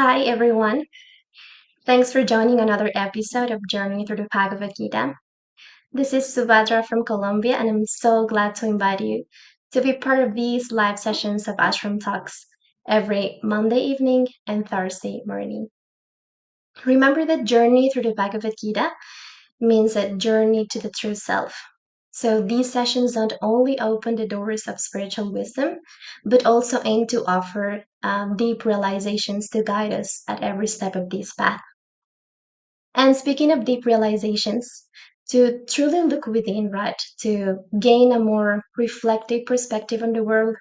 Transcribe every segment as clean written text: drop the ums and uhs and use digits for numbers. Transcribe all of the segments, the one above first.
Hi, everyone. Thanks for joining another episode of Journey through the Bhagavad Gita. This is Subhadra from Colombia, and I'm so glad to invite you to be part of these live sessions of Ashram Talks every Monday evening and Thursday morning. Remember that journey through the Bhagavad Gita means a journey to the true self. So these sessions don't only open the doors of spiritual wisdom, but also aim to offer deep realizations to guide us at every step of this path. And speaking of deep realizations, to truly look within, right, to gain a more reflective perspective on the world,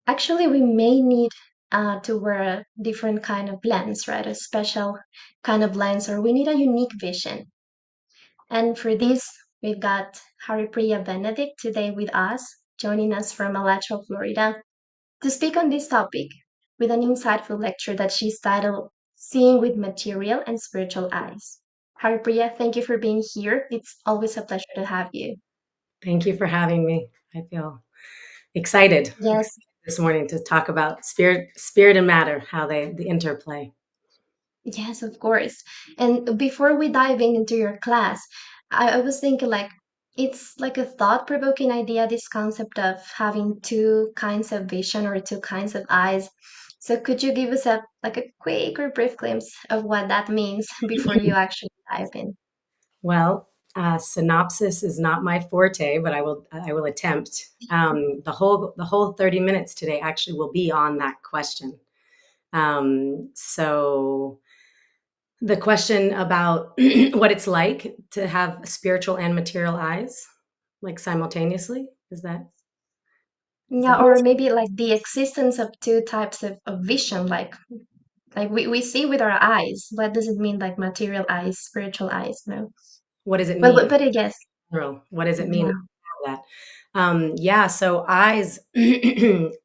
actually, we may need to wear a different kind of lens, right, a special kind of lens, or we need a unique vision. And for this, we've got Haripriya Benedict today with us, joining us from Alachua, Florida, to speak on this topic with an insightful lecture that she's titled Seeing with Material and Spiritual Eyes. Haripriya, thank you for being here. It's always a pleasure to have you. Thank you for having me. I feel excited Yes, this morning to talk about spirit and matter, how the interplay. yes, of course. And before we dive into your class, I was thinking like it's like a thought-provoking idea, this concept of having two kinds of vision or two kinds of eyes. So could you give us a quick or brief glimpse of what that means before you actually dive in? Well, synopsis is not my forte, but I will attempt. The whole 30 minutes today actually will be on that question. So the question about what it's like to have spiritual and material eyes, like simultaneously, is Yeah, that or maybe like the existence of two types of vision, like we see with our eyes. What does it mean, like material eyes, spiritual eyes? No. what does it But mean? but, but I guess, What does it mean yeah. to have that? Yeah, so eyes,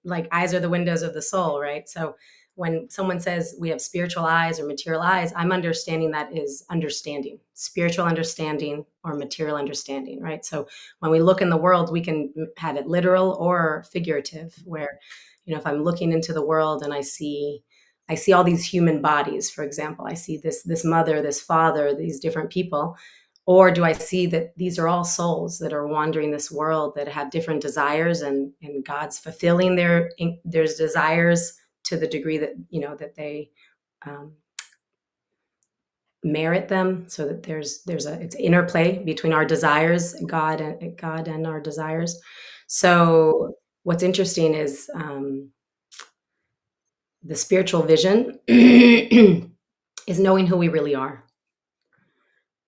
like eyes are the windows of the soul, right? So when someone says we have spiritual eyes or material eyes, I'm understanding that is understanding, spiritual understanding or material understanding, right? So when we look in the world, we can have it literal or figurative, where, if I'm looking into the world and I see all these human bodies, for example, I see this mother, this father, these different people, or do I see that these are all souls that are wandering this world that have different desires, and God's fulfilling their desires to the degree that that they um, merit them, so that it's interplay between our desires, God and our desires. So what's interesting is the spiritual vision is knowing who we really are,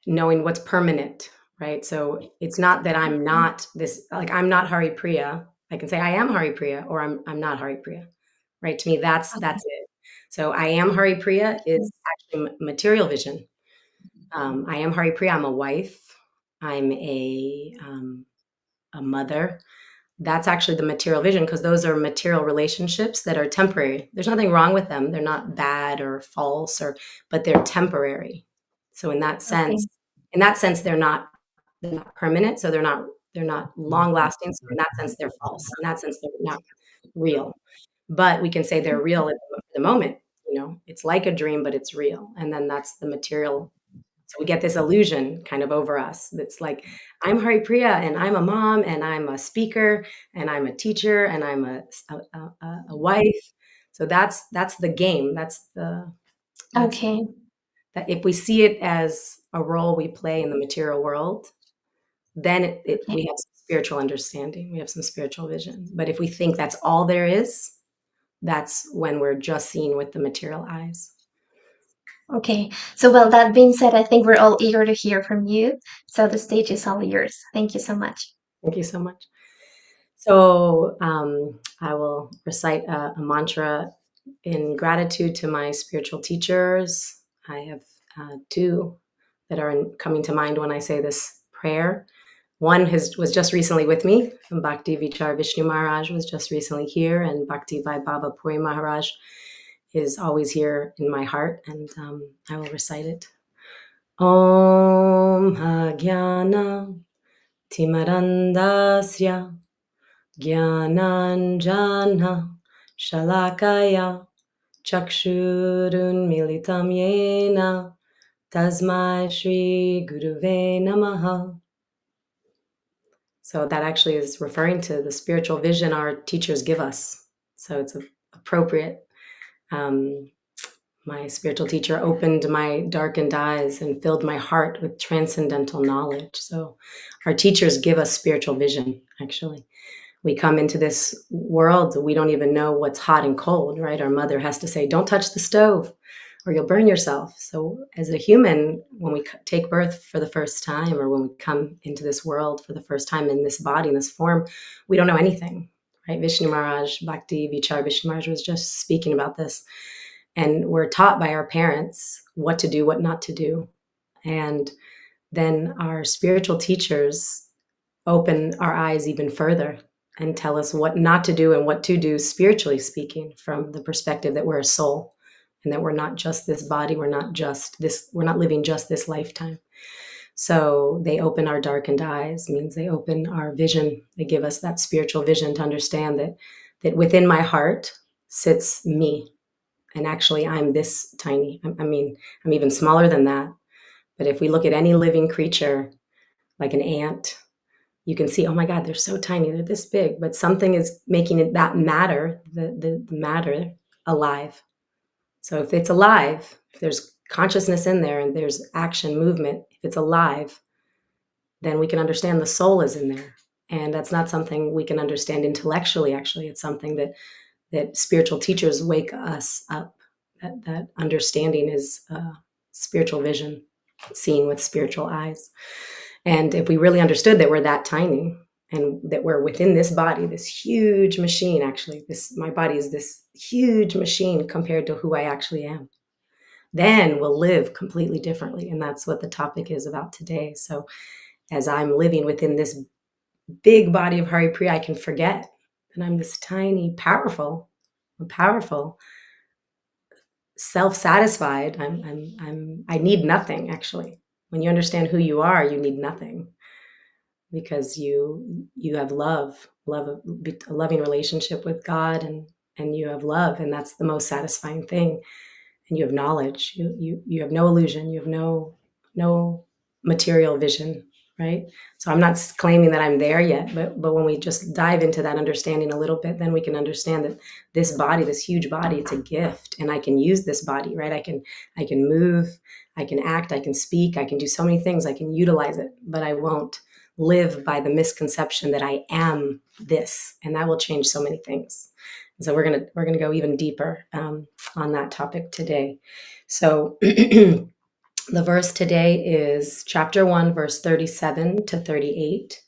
knowing what's permanent, right? So it's not that I'm not this, like I'm not Hari Priya. I can say I am Hari Priya, or I'm not Hari Priya, right? To me, that's it. So I am Hari Priya is actually material vision. I am Hari Priya. I'm a wife. I'm a mother. That's actually the material vision, because those are material relationships that are temporary. There's nothing wrong with them. They're not bad or false, but they're temporary. So Okay. in that sense, they're not permanent. So they're not long lasting. So in that sense, they're false. In that sense, they're not real. But we can say they're real at the moment. It's like a dream, but it's real. And then that's the material. So we get this illusion kind of over us that's like, I'm Hari Priya and I'm a mom and I'm a speaker and I'm a teacher and I'm a wife. So that's the game. That's Okay. that if we see it as a role we play in the material world, then we Okay. have some spiritual understanding. We have some spiritual vision. But if we think that's all there is, that's when we're just seeing with the material eyes. Okay. So, well, that being said, I think we're all eager to hear from you. So the stage is all yours. Thank you so much. Thank you so much. So I will recite a mantra in gratitude to my spiritual teachers. I have two that are coming to mind when I say this prayer. One was just recently with me. Bhakti Vichar Vishnu Maharaj was just recently here, and Bhakti Vaibhava Puri Maharaj is always here in my heart, and I will recite it. Om Jnana Timarandasya Jnananjana Shalakaya Chakshurun militam yena tasmai Shri Guruve Namaha. So that actually is referring to the spiritual vision our teachers give us. So it's appropriate. My spiritual teacher opened my darkened eyes and filled my heart with transcendental knowledge. So our teachers give us spiritual vision, actually. We come into this world, we don't even know what's hot and cold, right? Our mother has to say, don't touch the stove or you'll burn yourself. So as a human, when we take birth for the first time, or when we come into this world for the first time in this body, in this form, we don't know anything, right? Vishnu Maharaj, Bhakti Vichar Vishnu Maharaj was just speaking about this. And we're taught by our parents what to do, what not to do. And then our spiritual teachers open our eyes even further and tell us what not to do and what to do, spiritually speaking, from the perspective that we're a soul and that we're not just this body, we're not living just this lifetime. So they open our darkened eyes, means they open our vision. They give us that spiritual vision to understand that within my heart sits me. And actually, I'm this tiny. I'm even smaller than that. But if we look at any living creature, like an ant, you can see, oh my God, they're so tiny, they're this big, but something is making it, that matter, the matter, alive. So if it's alive, if there's consciousness in there and there's action, movement, if it's alive, then we can understand the soul is in there. And that's not something we can understand intellectually, actually. It's something that spiritual teachers wake us up. That understanding is spiritual vision, seen with spiritual eyes. And if we really understood that we're that tiny and that we're within this body, this huge machine, actually, my body is this huge machine compared to who I actually am, then we'll live completely differently. And that's what the topic is about today. So as I'm living within this big body of Haripriya, I can forget that I'm this tiny, powerful, self-satisfied. I need nothing, actually. When you understand who you are, you need nothing, because you have a loving relationship with God, and you have love, and that's the most satisfying thing. And you have knowledge. You have no illusion. You have no material vision, right? So I'm not claiming that I'm there yet, but when we just dive into that understanding a little bit, then we can understand that this body, this huge body, it's a gift, and I can use this body, right? I can move, I can act, I can speak, I can do so many things, I can utilize it, but I won't live by the misconception that I am this, and that will change so many things. So we're gonna go even deeper on that topic today. So the verse today is chapter 1, verse 37 to 38,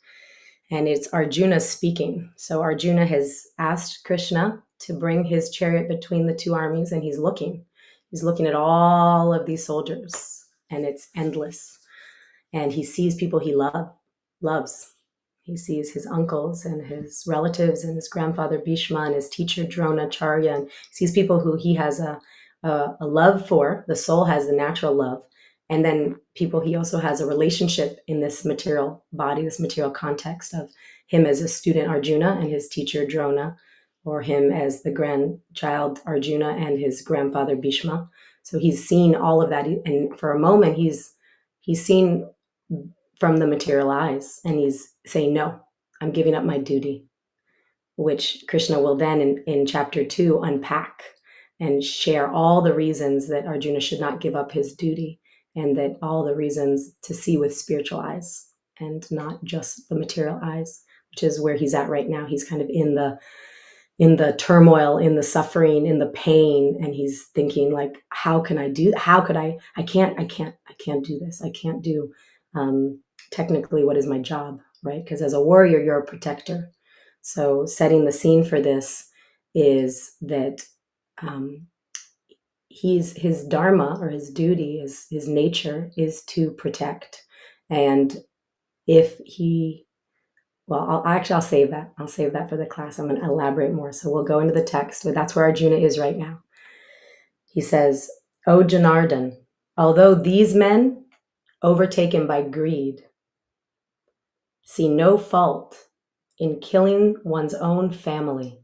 and it's Arjuna speaking. So Arjuna has asked Krishna to bring his chariot between the two armies, and he's looking at all of these soldiers, and it's endless. And he sees people he loves. He sees his uncles and his relatives and his grandfather Bhishma and his teacher Dronacharya, and sees people who he has a love for. The soul has the natural love. And then people he also has a relationship in this material body, this material context, of him as a student Arjuna and his teacher Drona, or him as the grandchild Arjuna and his grandfather Bhishma. So he's seen all of that. And for a moment, he's seen from the material eyes, and he's saying, no, I'm giving up my duty, which Krishna will then in chapter 2 unpack and share all the reasons that Arjuna should not give up his duty, and that all the reasons to see with spiritual eyes and not just the material eyes, which is where he's at right now. He's kind of in the turmoil, in the suffering, in the pain, and he's thinking, like, how can I do, how could I can't do this. I can't do technically what is my job, right? Because as a warrior, you're a protector. So setting the scene for this is that his dharma, or his duty, is his nature is to protect. And if he, well, I'll save that. I'll save that for the class. I'm going to elaborate more. So we'll go into the text, but that's where Arjuna is right now. He says, O Janardhan, although these men, overtaken by greed, see no fault in killing one's own family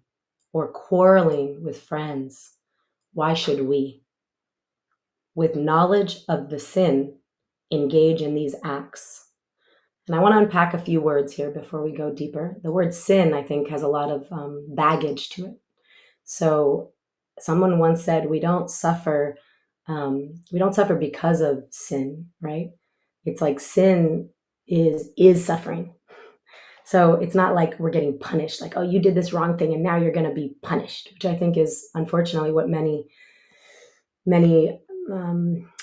or quarreling with friends why should we, with knowledge of the sin, engage in these acts? And I want to unpack a few words here before we go deeper. The word sin, I think, has a lot of baggage to it. So someone once said, we don't suffer because of sin, right? It's like sin is suffering. So it's not like we're getting punished, like, oh, you did this wrong thing and now you're going to be punished, which I think is unfortunately what many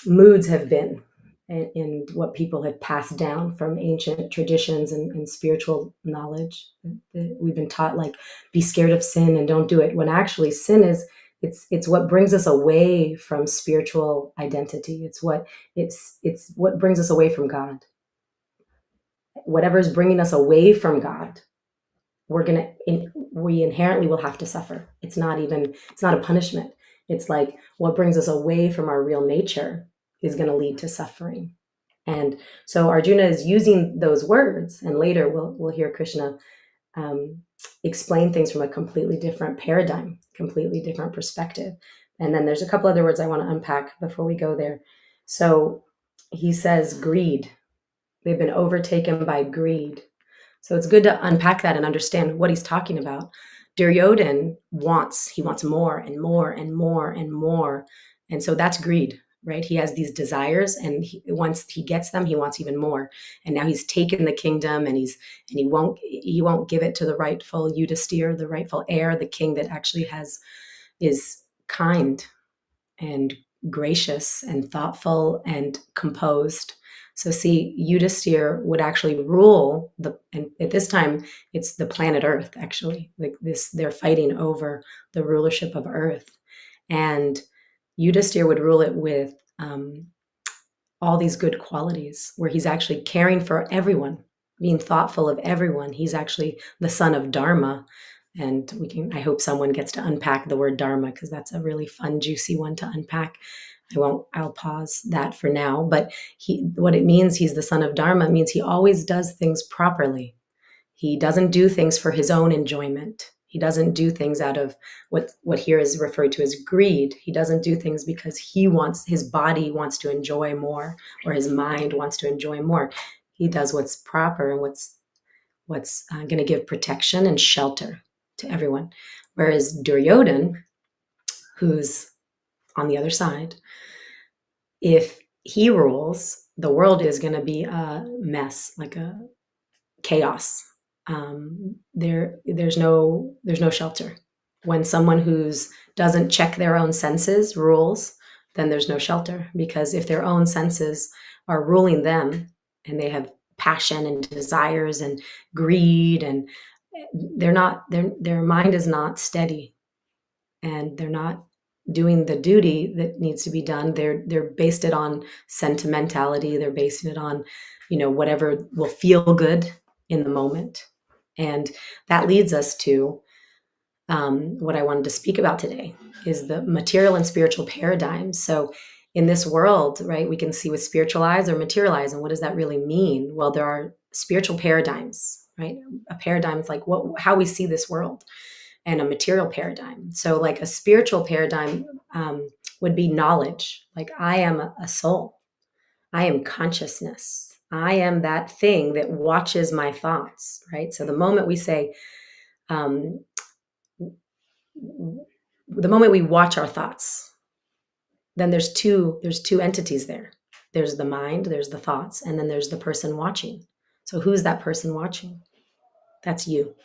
moods have been, and what people have passed down from ancient traditions and spiritual knowledge. We've been taught, like, be scared of sin and don't do it, when actually sin is, it's what brings us away from spiritual identity. It's what brings us away from God. Whatever is bringing us away from God, we inherently will have to suffer. It's not a punishment. It's like what brings us away from our real nature is going to lead to suffering. And so Arjuna is using those words, and later we'll hear Krishna explain things from a completely different paradigm, completely different perspective. And then there's a couple other words I want to unpack before we go there. So he says greed. They've been overtaken by greed. So it's good to unpack that and understand what he's talking about. Duryodhan wants more and more and more and more. And so that's greed, right? He has these desires, and once he gets them, he wants even more. And now he's taken the kingdom, and he won't give it to the rightful Yudhisthira, the rightful heir, the king that actually is kind and gracious and thoughtful and composed. So see, Yudhisthira would actually rule and at this time, it's the planet Earth, actually. Like this, they're fighting over the rulership of Earth. And Yudhisthira would rule it with all these good qualities, where he's actually caring for everyone, being thoughtful of everyone. He's actually the son of Dharma. And I hope someone gets to unpack the word Dharma, because that's a really fun, juicy one to unpack. I'll pause that for now. But what it means, he's the son of Dharma, means he always does things properly. He doesn't do things for his own enjoyment. He doesn't do things out of what here is referred to as greed. He doesn't do things because his body wants to enjoy more, or his mind wants to enjoy more. He does what's proper and what's going to give protection and shelter to everyone. Whereas Duryodhan, who's on the other side, if he rules, the world is going to be a mess, like a chaos. There's no shelter. When someone who's doesn't check their own senses rules, then there's no shelter, because if their own senses are ruling them, and they have passion and desires and greed, and their mind is not steady, and they're not doing the duty that needs to be done. They're based it on sentimentality. They're basing it on, whatever will feel good in the moment. And that leads us to what I wanted to speak about today, is the material and spiritual paradigms. So in this world, right, we can see with spiritual eyes or material eyes. And what does that really mean? Well, there are spiritual paradigms, right? A paradigm is like how we see this world, and a material paradigm. So like a spiritual paradigm would be knowledge. Like, I am a soul. I am consciousness. I am that thing that watches my thoughts, right? So the moment we say, the moment we watch our thoughts, then there's two entities there. There's the mind, there's the thoughts, and then there's the person watching. So who's that person watching? That's you.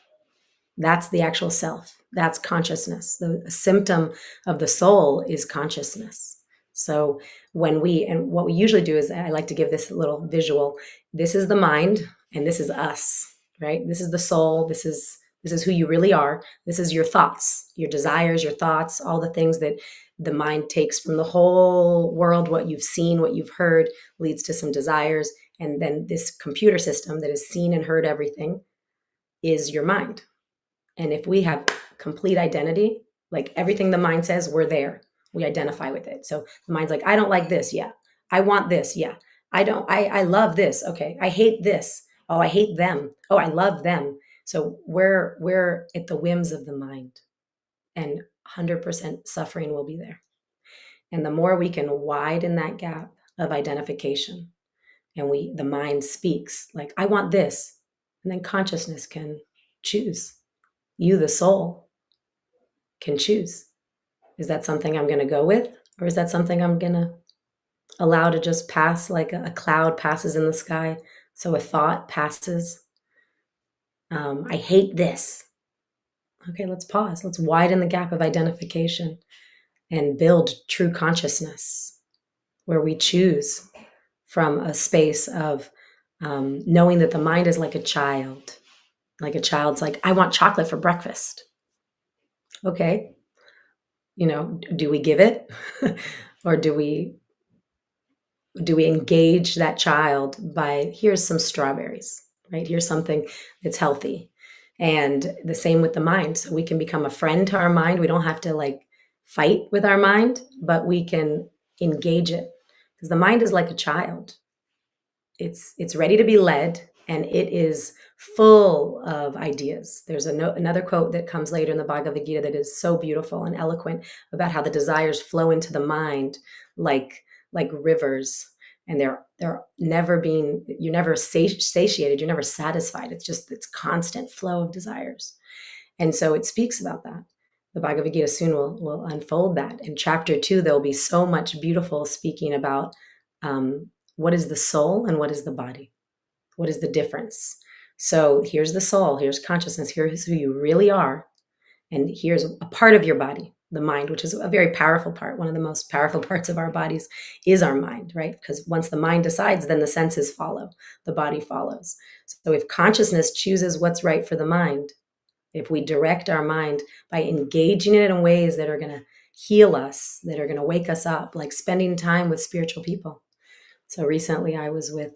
That's the actual self. That's consciousness. The symptom of the soul is consciousness. So what we usually do is, I like to give this little visual. This is the mind, and this is us, right? This is the soul. This is who you really are. This is your thoughts, your desires, your thoughts, all the things that the mind takes from the whole world. What you've seen, what you've heard, leads to some desires. And then this computer system that has seen and heard everything is your mind. And if we have complete identity, like everything the mind says, we're there. We identify with it. So the mind's like, I don't like this. Yeah. I want this. Yeah. I love this. Okay. I hate this. Oh, I hate them. Oh, I love them. So we're at the whims of the mind, and 100% suffering will be there. And the more we can widen that gap of identification, and the mind speaks like, I want this, and then consciousness can choose. You, the soul, can choose. Is that something I'm going to go with, or is that something I'm going to allow to just pass, like a cloud passes in the sky? So a thought passes. I hate this. Okay, let's pause. Let's widen the gap of identification and build true consciousness where we choose from a space of knowing that the mind is like a child. Like a child's like, I want chocolate for breakfast. Okay, do we give it? Or do we engage that child by, here's some strawberries, right? Here's something that's healthy. And the same with the mind. So we can become a friend to our mind. We don't have to like fight with our mind, but we can engage it, because the mind is like a child. It's ready to be led, and it is full of ideas. There's another quote that comes later in the Bhagavad Gita that is so beautiful and eloquent about how the desires flow into the mind like rivers, and they're never being, you're never satiated, you're never satisfied. It's constant flow of desires. And so it speaks about that. The Bhagavad Gita soon will unfold that. In chapter 2, there'll be so much beautiful speaking about what is the soul and what is the body? What is the difference? So here's the soul, here's consciousness, here's who you really are. And here's a part of your body, the mind, which is a very powerful part. One of the most powerful parts of our bodies is our mind, right? Because once the mind decides, then the senses follow, the body follows. So if consciousness chooses what's right for the mind, if we direct our mind by engaging it in ways that are going to heal us, that are going to wake us up, like spending time with spiritual people. So recently I was with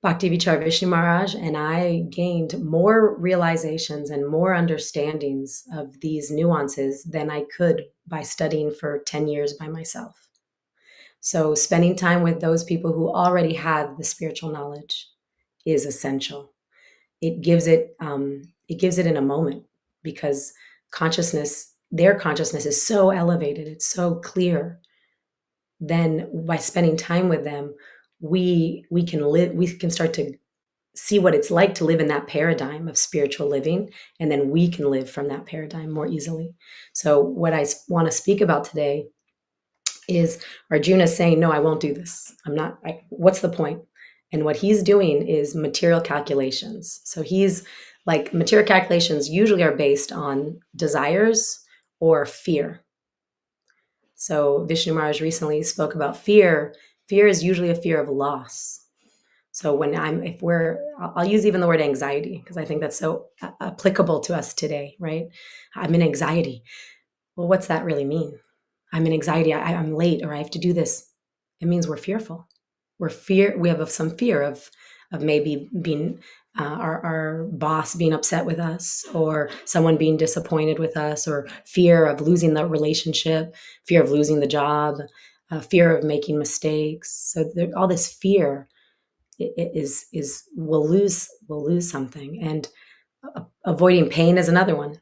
Bhakti Vichar Vishnu Maharaj, and I gained more realizations and more understandings of these nuances than I could by studying for 10 years by myself. So spending time with those people who already have the spiritual knowledge is essential. It gives it in a moment, because their consciousness is so elevated, it's so clear. Then by spending time with them, we can start to see what it's like to live in that paradigm of spiritual living, and then we can live from that paradigm more easily. So what I want to speak about today is Arjuna saying, no, I won't do this. What's the point? And what he's doing is material calculations. So he's like, material calculations usually are based on desires or fear. So Vishnu Maharaj recently spoke about fear. Fear is usually a fear of loss. So I'll use even the word anxiety, because I think that's so applicable to us today, right? I'm in anxiety. Well, what's that really mean? I'm in anxiety. I'm late, or I have to do this. It means we're fearful. We have some fear of maybe being our boss being upset with us, or someone being disappointed with us, or fear of losing the relationship, fear of losing the job, fear of making mistakes. So all this fear we'll lose something, and avoiding pain is another one.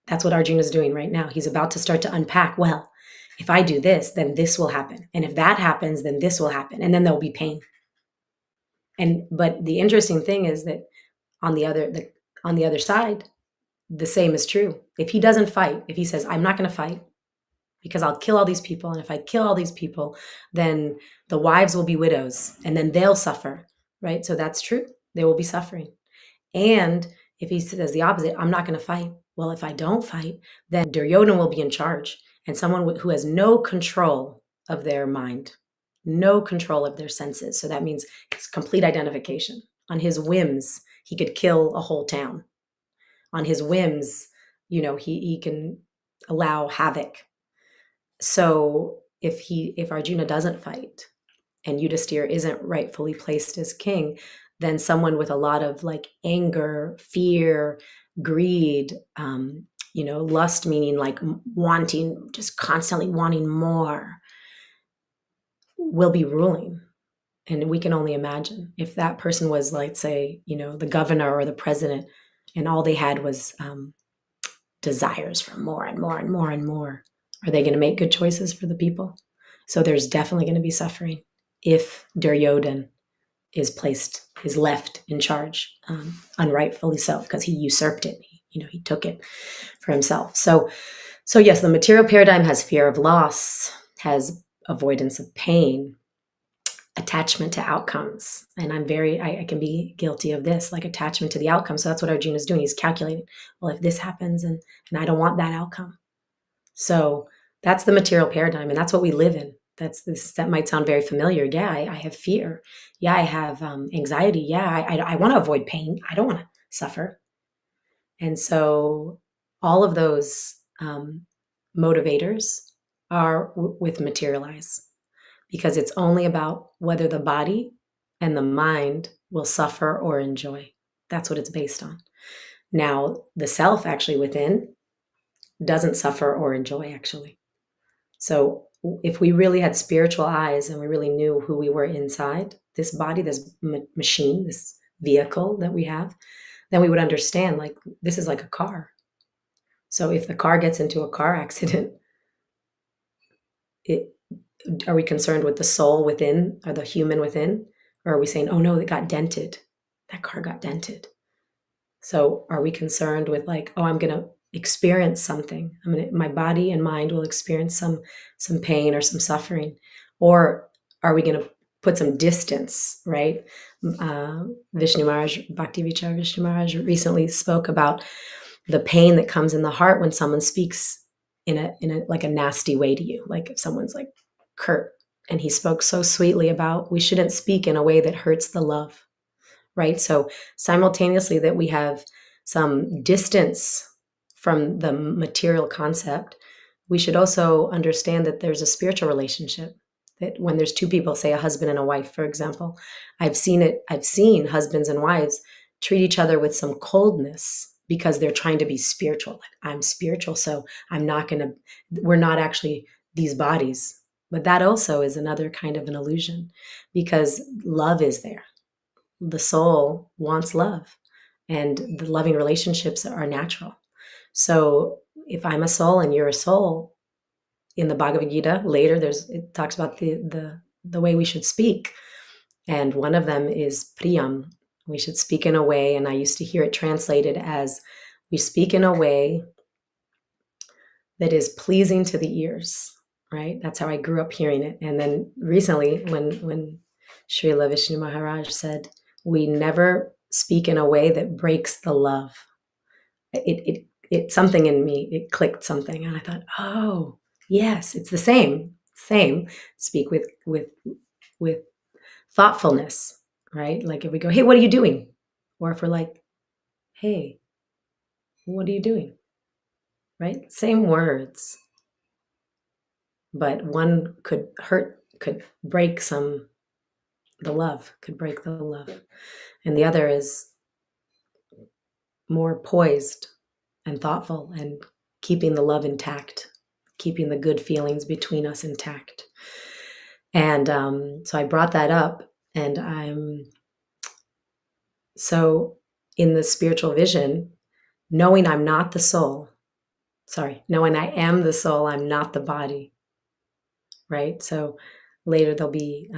That's what Arjuna is doing right now. He's about to start to unpack, well, if I do this, then this will happen. And if that happens, then this will happen. And then there'll be pain. But the interesting thing is that on the other side, the same is true. If he doesn't fight, if he says, I'm not going to fight because I'll kill all these people, and if I kill all these people, then the wives will be widows, and then they'll suffer, right? So that's true. There will be suffering. And if he says the opposite, I'm not going to fight. Well, if I don't fight, then Duryodhana will be in charge, and someone who has no control of their mind, no control of their senses. So that means it's complete identification. On his whims, he could kill a whole town. On his whims, he can allow havoc. So if Arjuna doesn't fight, and Yudhisthira isn't rightfully placed as king, then someone with a lot of like anger, fear, greed, lust, meaning like wanting, just constantly wanting more, will be ruling. And we can only imagine if that person was, like, say, the governor or the president, and all they had was desires for more and more and more and more. Are they going to make good choices for the people? So there's definitely going to be suffering if Duryodhan is left in charge, unrightfully so, because he usurped it. He took it for himself. So yes, the material paradigm has fear of loss, has avoidance of pain, attachment to outcomes. And I can be guilty of this, like attachment to the outcome. So that's what Arjuna is doing. He's calculating, well, if this happens and I don't want that outcome. So that's the material paradigm, and that's what we live in. That might sound very familiar. Yeah, I have fear. Yeah, I have anxiety. Yeah, I want to avoid pain. I don't want to suffer. And so all of those motivators are with materialize, because it's only about whether the body and the mind will suffer or enjoy. That's what it's based on. Now, the self actually within doesn't suffer or enjoy, actually. So if we really had spiritual eyes and we really knew who we were inside, this body, this machine, this vehicle that we have, then we would understand, like, this is like a car. So if the car gets into a car accident, are we concerned with the soul within or the human within? Or are we saying, oh no, it got dented. That car got dented. So are we concerned with, like, oh, I'm going to experience something. My body and mind will experience some pain or some suffering. Or are we going to put some distance, right? Vishnu Maharaj, Bhakti Vichar Vishnu Maharaj recently spoke about the pain that comes in the heart when someone speaks in a like a nasty way to you. Like if someone's like curt, and he spoke so sweetly about we shouldn't speak in a way that hurts the love, right? So simultaneously that we have some distance from the material concept, we should also understand that there's a spiritual relationship. That when there's two people, say a husband and a wife, for example, I've seen husbands and wives treat each other with some coldness because they're trying to be spiritual. Like, I'm spiritual, so we're not actually these bodies. But that also is another kind of an illusion, because love is there. The soul wants love, and the loving relationships are natural. So if I'm a soul and you're a soul, in the Bhagavad Gita later, it talks about the way we should speak, and one of them is priyam. We should speak in a way, and I used to hear it translated as we speak in a way that is pleasing to the ears, right? That's how I grew up hearing it. And then recently, when Srila Vishnu Maharaj said, we never speak in a way that breaks the love, it something in me, it clicked something, and I thought, oh yes, it's the same. Speak with thoughtfulness, right? Like if we go, hey, what are you doing? Or if we're like, hey, what are you doing? Right? Same words, but one could break the love, and the other is more poised and thoughtful and keeping the love intact, keeping the good feelings between us intact. And so I brought that up, and so in the spiritual vision, knowing I am the soul, I'm not the body, right? So later there'll be,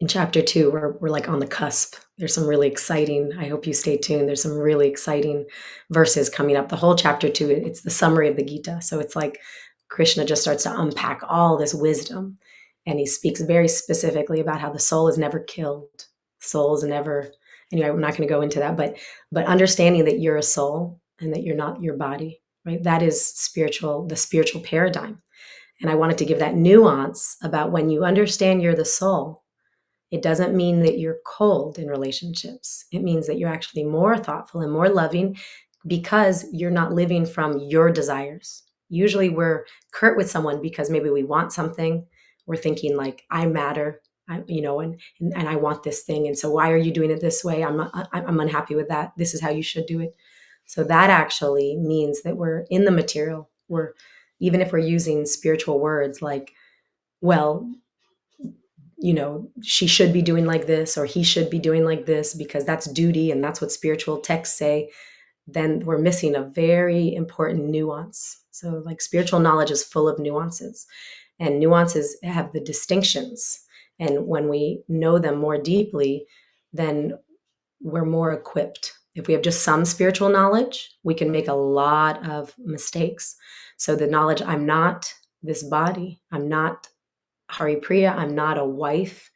in chapter 2, we're like on the cusp. There's some really exciting, I hope you stay tuned. There's some really exciting verses coming up. The whole chapter 2, it's the summary of the Gita. So it's like Krishna just starts to unpack all this wisdom. And he speaks very specifically about how the soul is never killed. Soul is never, anyway, I'm not going to go into that, but understanding that you're a soul and that you're not your body, right? That is the spiritual paradigm. And I wanted to give that nuance about when you understand you're the soul, it doesn't mean that you're cold in relationships. It means that you're actually more thoughtful and more loving, because you're not living from your desires. Usually we're curt with someone because maybe we want something. We're thinking like, I matter, and I want this thing. And so why are you doing it this way? I'm unhappy with that. This is how you should do it. So that actually means that we're in the material. Even if we're using spiritual words like, well, she should be doing like this, or he should be doing like this, because that's duty and that's what spiritual texts say, then we're missing a very important nuance. So, like, spiritual knowledge is full of nuances, and nuances have the distinctions. And when we know them more deeply, then we're more equipped. If we have just some spiritual knowledge, we can make a lot of mistakes. So, the knowledge, I'm not this body, I'm not Haripriya, I'm not a wife,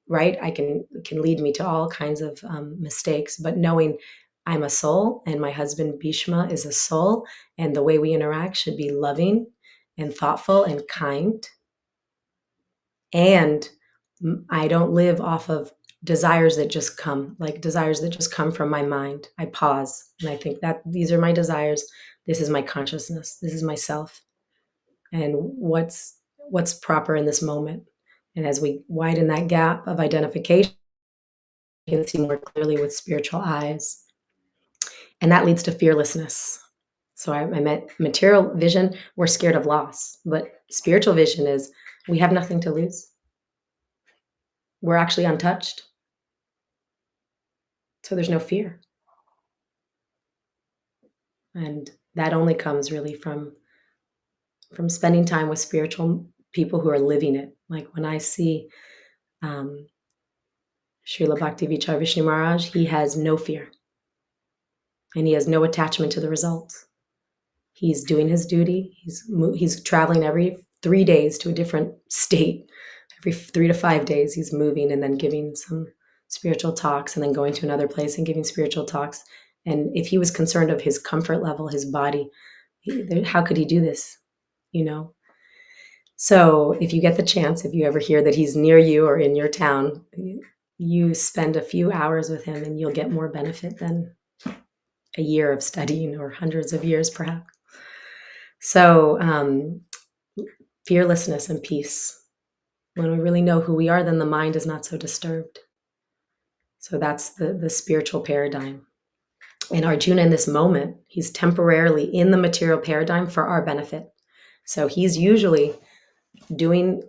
right? I can lead me to all kinds of mistakes. But knowing I'm a soul and my husband Bhishma is a soul, and the way we interact should be loving and thoughtful and kind. And I don't live off of desires that just come, like desires that just come from my mind. I pause and I think that these are my desires. This is my consciousness. This is myself. And what's proper in this moment. And as we widen that gap of identification, you can see more clearly with spiritual eyes. And that leads to fearlessness. So I meant material vision, we're scared of loss. But spiritual vision is we have nothing to lose. We're actually untouched. So there's no fear. And that only comes really from spending time with spiritual people who are living it. Like when I see Srila Bhaktivinoda Vishnu Maharaj, he has no fear. And he has no attachment to the results. He's doing his duty. He's traveling every 3 days to a different state. Every 3 to 5 days, he's moving and then giving some spiritual talks and then going to another place and giving spiritual talks. And if he was concerned of his comfort level, his body, how could he do this? You know? So if you get the chance, if you ever hear that he's near you or in your town, you spend a few hours with him and you'll get more benefit than a year of studying or hundreds of years, perhaps. So fearlessness and peace. When we really know who we are, then the mind is not so disturbed. So that's the spiritual paradigm. And Arjuna in this moment, he's temporarily in the material paradigm for our benefit. So he's usually doing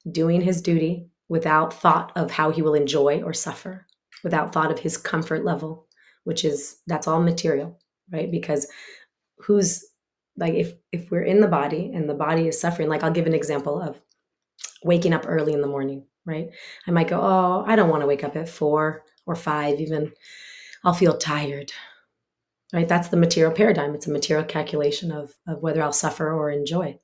his duty without thought of how he will enjoy or suffer, without thought of his comfort level, that's all material, right? Because who's like, if we're in the body and the body is suffering, like I'll give an example of waking up early in the morning, right? I might go, oh, I don't want to wake up at 4 or 5 even. I'll feel tired, right? That's the material paradigm. It's a material calculation of whether I'll suffer or enjoy.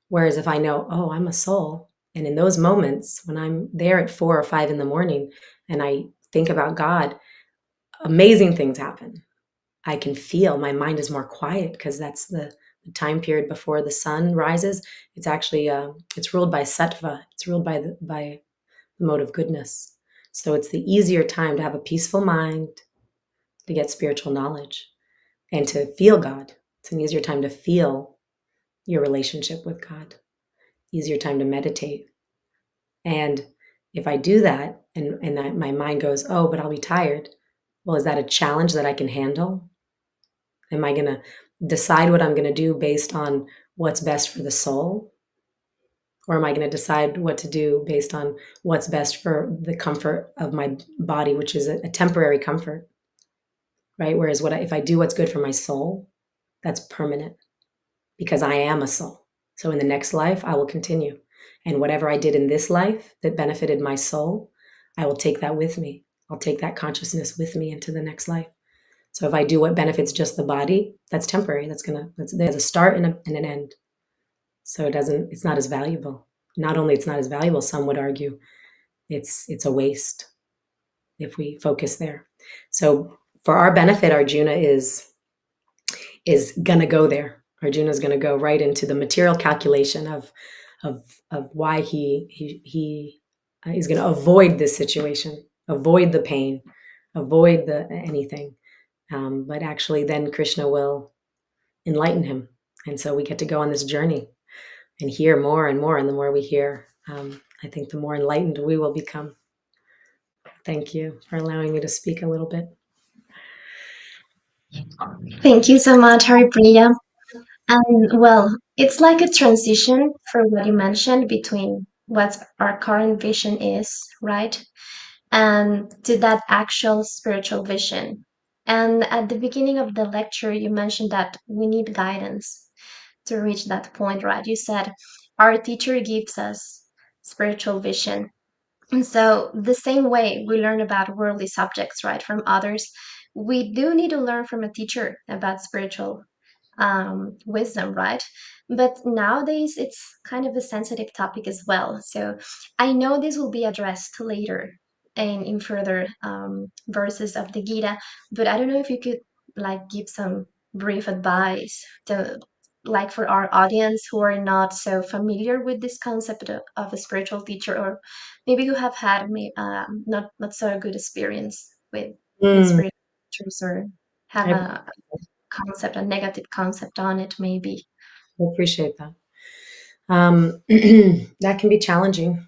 Whereas if I know, oh, I'm a soul, and in those moments when I'm there at 4 or 5 in the morning and I think about God, amazing things happen. I can feel my mind is more quiet because that's the time period before the sun rises. It's actually it's ruled by sattva. It's ruled by the mode of goodness. So it's the easier time to have a peaceful mind, to get spiritual knowledge, and to feel God. It's an easier time to feel your relationship with God. Easier time to meditate. And if I do that and my mind goes, oh, but I'll be tired. Well, is that a challenge that I can handle? Am I going to decide what I'm going to do based on what's best for the soul? Or am I going to decide what to do based on what's best for the comfort of my body, which is a temporary comfort, right? Whereas if I do what's good for my soul, that's permanent because I am a soul. So in the next life, I will continue. And whatever I did in this life that benefited my soul, I will take that with me. I'll take that consciousness with me into the next life. So if I do what benefits just the body, that's temporary. There's a start and an end. So it's not as valuable. Not only it's not as valuable, some would argue it's a waste if we focus there. So for our benefit, Arjuna is gonna go there. Arjuna is gonna go right into the material calculation of why he is gonna avoid this situation, avoid the pain, avoid anything. But actually then Krishna will enlighten him. And so we get to go on this journey and hear more and more. And the more we hear, I think the more enlightened we will become. Thank you for allowing me to speak a little bit. Thank you so much, Haripriya. And well, it's like a transition for what you mentioned between what our current vision is, right? And to that actual spiritual vision. And at the beginning of the lecture, you mentioned that we need guidance. to reach that point, right? You said our teacher gives us spiritual vision. And so, the same way we learn about worldly subjects, right, from others, we do need to learn from a teacher about spiritual wisdom, right? But nowadays, it's kind of a sensitive topic as well. So I know this will be addressed later and in further verses of the Gita, but I don't know if you could like give some brief advice to like for our audience who are not so familiar with this concept of a spiritual teacher, or maybe who have had not so good experience with Mm, spiritual teachers, or have I a negative concept on it, maybe. appreciate that. That can be challenging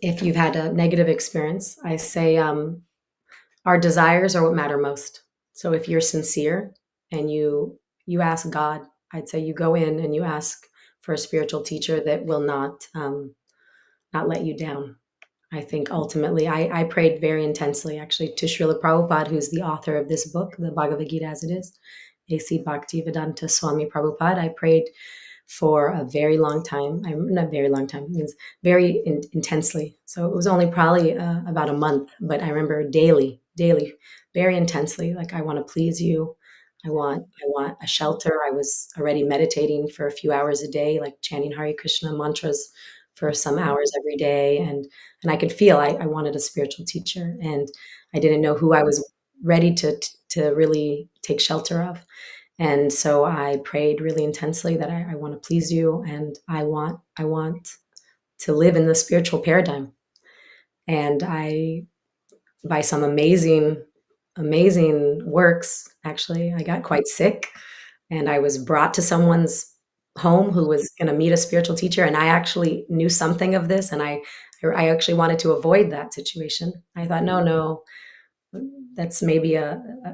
if you've had a negative experience. I say our desires are what matter most. So if you're sincere and you ask God, I'd say you go in and you ask for a spiritual teacher that will not let you down. I think ultimately, I prayed very intensely actually to Srila Prabhupada, who's the author of this book, the Bhagavad Gita as it is, A.C. Bhaktivedanta Swami Prabhupada. I prayed for a very long time. I'm not very long time, it means very intensely. So it was only probably about a month, but I remember daily, very intensely. Like, I want to please you. I want a shelter. I was already meditating for a few hours a day, like chanting Hare Krishna mantras for some hours every day, and I could feel I wanted a spiritual teacher, and I didn't know who I was ready to really take shelter of. And so I prayed really intensely that I want to please you, and I want to live in the spiritual paradigm. And I, by some amazing works, actually, I got quite sick, and I was brought to someone's home who was going to meet a spiritual teacher, and I actually knew something of this, and I actually wanted to avoid that situation. I thought, no, that's maybe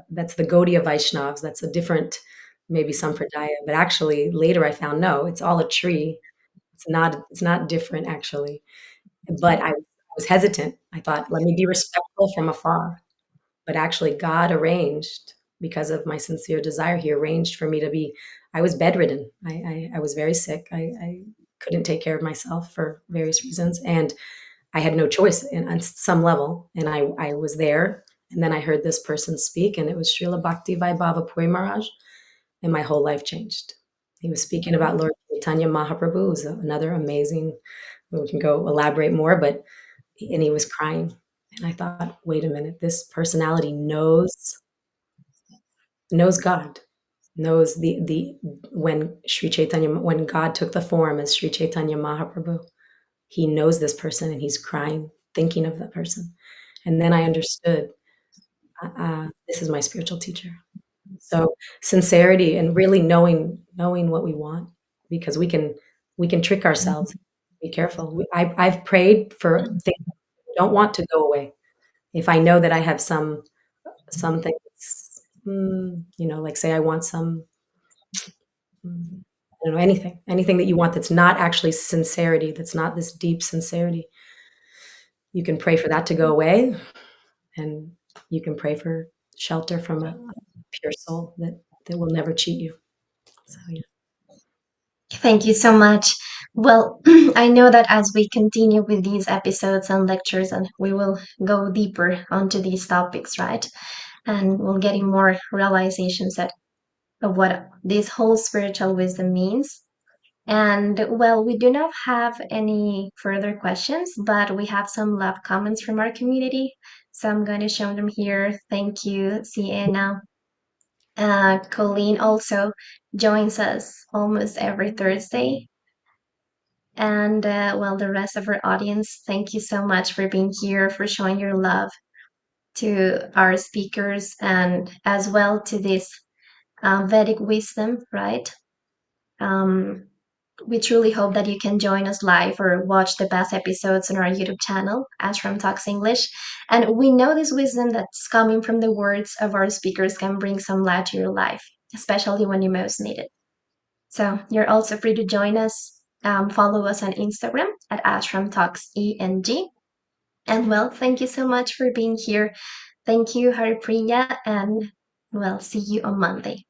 that's the Gaudiya Vaishnavas. That's a different, maybe Sampradaya. But actually, later I found no, it's all a tree. It's not different actually. But I was hesitant. I thought, let me be respectful from afar. But actually, God arranged, because of my sincere desire. He arranged for me to be. I was bedridden. I was very sick. I couldn't take care of myself for various reasons, and I had no choice on some level, and I was there. And then I heard this person speak, and it was Srila Bhakti Vaibhava Puri Maharaj, and my whole life changed. He was speaking about Lord Chaitanya Mahaprabhu, who's another amazing. We can go elaborate more, but and he was crying, and I thought, wait a minute, this personality knows God, knows the when God took the form as Sri Chaitanya Mahaprabhu, he knows this person, and he's crying thinking of that person. And then I understood, this is my spiritual teacher. So sincerity and really knowing what we want, because we can trick ourselves. Be careful. I've prayed for things I don't want to go away. If I know that I have some things, like, say I want some, I don't know, anything that you want that's not actually sincerity, that's not this deep sincerity, you can pray for that to go away, and you can pray for shelter from a pure soul that will never cheat you. So yeah. Thank you so much. Well, I know that as we continue with these episodes and lectures, and we will go deeper onto these topics, right? And we'll getting more realizations of what this whole spiritual wisdom means. And well, we do not have any further questions, but we have some love comments from our community. So I'm going to show them here. Thank you, Sienna. Colleen also joins us almost every Thursday. And well, the rest of our audience, thank you so much for being here, for showing your love to our speakers, and as well to this Vedic wisdom, right? Um, we truly hope that you can join us live or watch the past episodes on our YouTube channel, Ashram Talks English. And we know this wisdom that's coming from the words of our speakers can bring some light to your life, especially when you most need it. So you're also free to join us. Follow us on Instagram at Ashram Talks ENG. And well, thank you so much for being here. Thank you, Haripriya, and well, see you on Monday.